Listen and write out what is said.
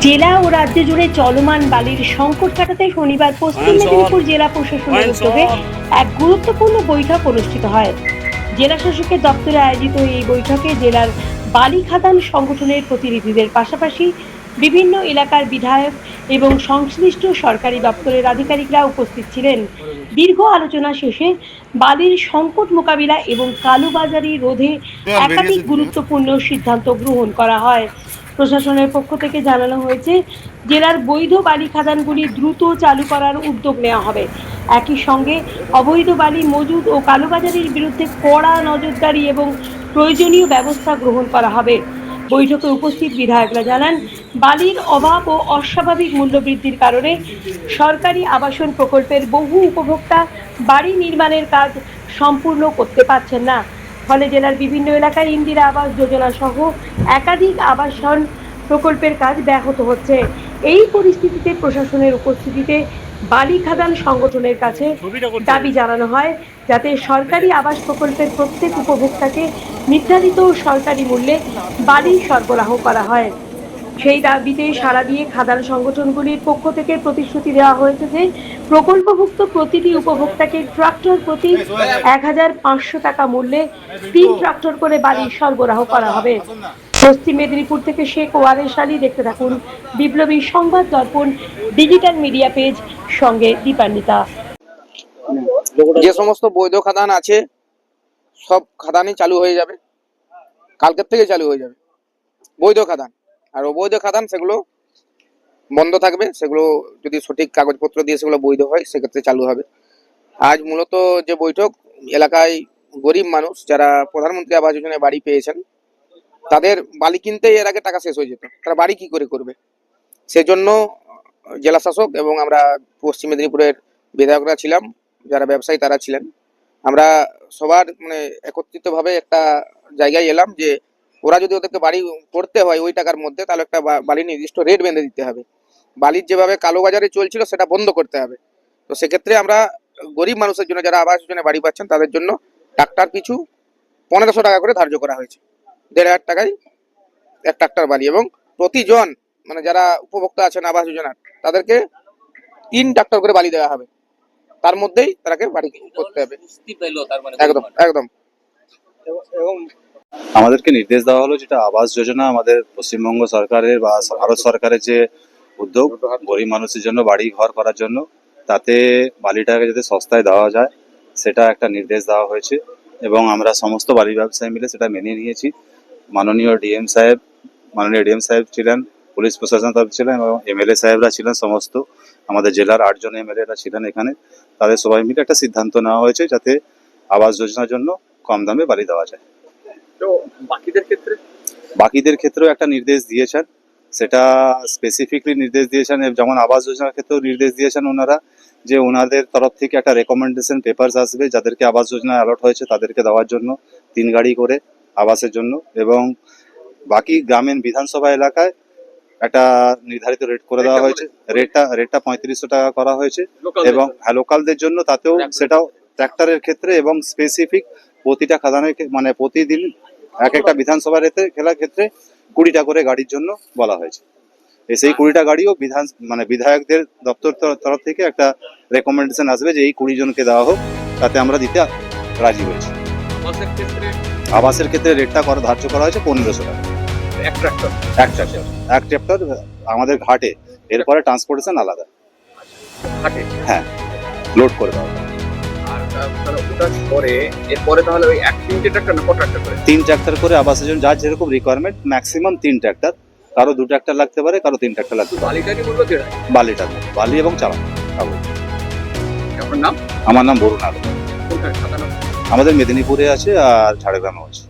জেলা ও রাজ্য জুড়ে চলমান বালির সংকট কাটাতে শনিবার পশ্চিম মেদিনীপুর জেলা প্রশাসনের উদ্যোগে এক গুরুত্বপূর্ণ বৈঠক অনুষ্ঠিত হয়। জেলা শাসকের দপ্তরে আয়োজিত এই বৈঠকে জেলার বালি খাদান সংগঠনের প্রতিনিধিদের পাশাপাশি বিভিন্ন এলাকার বিধায়ক এবং সংশ্লিষ্ট সরকারি দপ্তরের আধিকারিকরা উপস্থিত ছিলেন। দীর্ঘ আলোচনা শেষে বালির সংকট মোকাবিলা এবং কালোবাজারি রোধে একাধিক গুরুত্বপূর্ণ সিদ্ধান্ত গ্রহণ করা হয়। প্রশাসনের পক্ষ থেকে জানানো হয়েছে, জেলার বৈধ বালি খাদানগুলি দ্রুত চালু করার উদ্যোগ নেওয়া হবে। একই সঙ্গে অবৈধ বালি মজুদ ও কালোবাজারির বিরুদ্ধে কড়া নজরদারি এবং প্রয়োজনীয় ব্যবস্থা গ্রহণ করা হবে। বৈঠকে উপস্থিত বিধায়করা জানান, বালির অভাব ও অস্বাভাবিক মূল্যবৃদ্ধির কারণে সরকারি আবাসন প্রকল্পের বহু উপভোক্তা বাড়ি নির্মাণের কাজ সম্পূর্ণ করতে পারছেন না। ফলে জেলার বিভিন্ন এলাকায় ইন্দিরা আবাস যোজনা সহ একাধিক আবাসন প্রকল্পের কাজ ব্যাহত হচ্ছে। এই পরিস্থিতিতে প্রশাসনের উপস্থিতিতে বালি খাদান সংগঠনের কাছে দাবি জানানো হয়, যাতে সরকারি আবাস প্রকল্পের প্রত্যেক উপভোক্তাকে নির্ধারিত সরকারি মূল্যে বালি সরবরাহ করা হয়। সেই দাবিতে সাড়া দিয়ে খাদান সংগঠনগুলির পক্ষ থেকে প্রতিশ্রুতি দেওয়া হয়েছে যে প্রকল্পভুক্ত প্রতিটি উপভোক্তাকে ট্রাক্টর প্রতি ১,৫০০ টাকা মূল্যে ৩ ট্রাক্টর করে বালি সরবরাহ করা হবে। পশ্চিম মেদিনীপুর থেকে শেখ ওয়ারেস আলী। দেখতে থাকুন বিপ্লবী সংবাদ দর্পণ ডিজিটাল মিডিয়া পেজ, সঙ্গে দীপান্বিতা। যে সমস্ত বৈধ খাদান আছে সব খাদানই চালু হয়ে যাবে, কালকের থেকে চালু হয়ে যাবে বৈধ খাদান। আর অবৈধ খাদান সেগুলো বন্ধ থাকবে, সেগুলো যদি সঠিক কাগজপত্র দিয়ে সেগুলো বৈধ হয় সেক্ষেত্রে চালু হবে। আজ মূলত যে বৈঠক, এলাকায় গরিব মানুষ যারা প্রধানমন্ত্রী আবাস যোজনায় বাড়ি পেয়েছেন তাদের বালি কিনতেই এর আগে টাকা শেষ হয়ে যেত, তারা বাড়ি কি করে করবে। সেজন্য জেলা শাসক এবং আমরা পশ্চিম মেদিনীপুরের বিধায়করা ছিলাম, যারা ব্যবসায়ী তারা ছিলেন, আমরা সবার একত্রিতভাবে একটা জায়গায় এলাম যে ওরা যদি ওদেরকে বাড়ি করতে হয় ওই টাকার মধ্যে, তাহলে একটা বালির নির্দিষ্ট রেট বেঁধে দিতে হবে। বালির যেভাবে কালোবাজারে চলছিল সেটা বন্ধ করতে হবে। তো সেক্ষেত্রে আমরা গরিব মানুষের জন্য, যারা আবাস যোজনায় বাড়ি পাচ্ছেন তাদের জন্য ট্রাক্টর পিছু ১৫০০ টাকা করে ধার্য করা হয়েছে। ১,৫০০ টাকায় এক ট্রাক্টর বালি, এবং প্রতিজন যারা উপভোক্তা আছেন আবাস যোজনার তাদেরকে ৩ ট্রাক্টর করে বালি দেওয়া হবে। তার মধ্যেই তারাকে বাড়ি করতে হবে। একদম একদম। আমাদেরকে নির্দেশ দেওয়া হলো, যেটা আবাস যোজনা আমাদের পশ্চিমবঙ্গ সরকারের বা ভারত সরকারের যে উদ্যোগ গরিব মানুষের জন্য বাড়ি ঘর করার জন্য, তাতে বালিটাকে যাতে সস্তায় দেওয়া যায় সেটা একটা নির্দেশ দেওয়া হয়েছে, এবং আমরা সমস্ত বালি ব্যবসায়ী মিলে সেটা মেনে নিয়েছি। মাননীয় ডিএম সাহেব ছিলেন, পুলিশ প্রশাসন তরফ ছিলেন, এবং এমএলএ সাহেবরা ছিলেন, সমস্ত আমাদের জেলার ৮ জন এমএলএরা ছিলেন এখানে। তাদের সবাই মিলে একটা সিদ্ধান্ত নেওয়া হয়েছে যাতে আবাস যোজনার জন্য কম দামে বাড়ি দেওয়া যায়। তো বাকিদের ক্ষেত্রেও একটা নির্দেশ দিয়েছেন, সেটা স্পেসিফিকলি নির্দেশ দিয়েছেন, যেমন আবাস যোজনার ক্ষেত্রেও নির্দেশ দিয়েছেন ওনারা, যে ওনাদের তরফ থেকে একটা রেকমেন্ডেশন পেপারস আসবে যাদেরকে আবাস যোজনা অ্যালট হয়েছে তাদেরকে দেওয়ার জন্য ৩ গাড়ি করে আবাসের জন্য, এবং বাকি গ্রামীণ বিধানসভা এলাকায় একটা নির্ধারিত রেট করে দেওয়া হয়েছে। রেটটা ৩৫০০ টাকা করা হয়েছে, এবং লোকালদের জন্য তাতেও সেটাও ট্র্যাক্টরের ক্ষেত্রে, এবং স্পেসিফিক প্রতিটা খাদানের প্রতিদিন এক একটা বিধানসভা খেলার ক্ষেত্রে ২০টা করে গাড়ির জন্য বলা হয়েছে। সেই ২০টা গাড়িও বিধায়কদের দপ্তর তরফ থেকে একটা রেকমেন্ডেশন আসবে যে এই ২০ জনকে দেওয়া হোক, তাতে আমরা দিতে রাজি হয়েছি। আবাসের ক্ষেত্রে রেটটা ধার্য করা হয়েছে ১৫০০ টাকা এক ট্রাক্টর আমাদের ঘাটে, এরপরে ট্রান্সপোর্টেশন আলাদা ঘাটে। হ্যাঁ, লোড করে দেওয়া। এরপরে তাহলে ওই ৩ ট্রাক্টর না কত ট্রাক্টর করে? ৩ ট্রাক্টর করে আবাসের জন্য যার যেরকম রিকোয়ারমেন্ট, ম্যাক্সিমাম ৩ ট্রাক্টর, কারো ২ ট্রাক্টর লাগতে পারে, কারো 3 ট্রাক্টর লাগতে পারে। বালিটা বালি এবং চালান। আপনার নাম? আমার নাম বরুণ আলম। আমাদের মেদিনীপুরে আছে আর ঝাড়গ্রামেও আছে।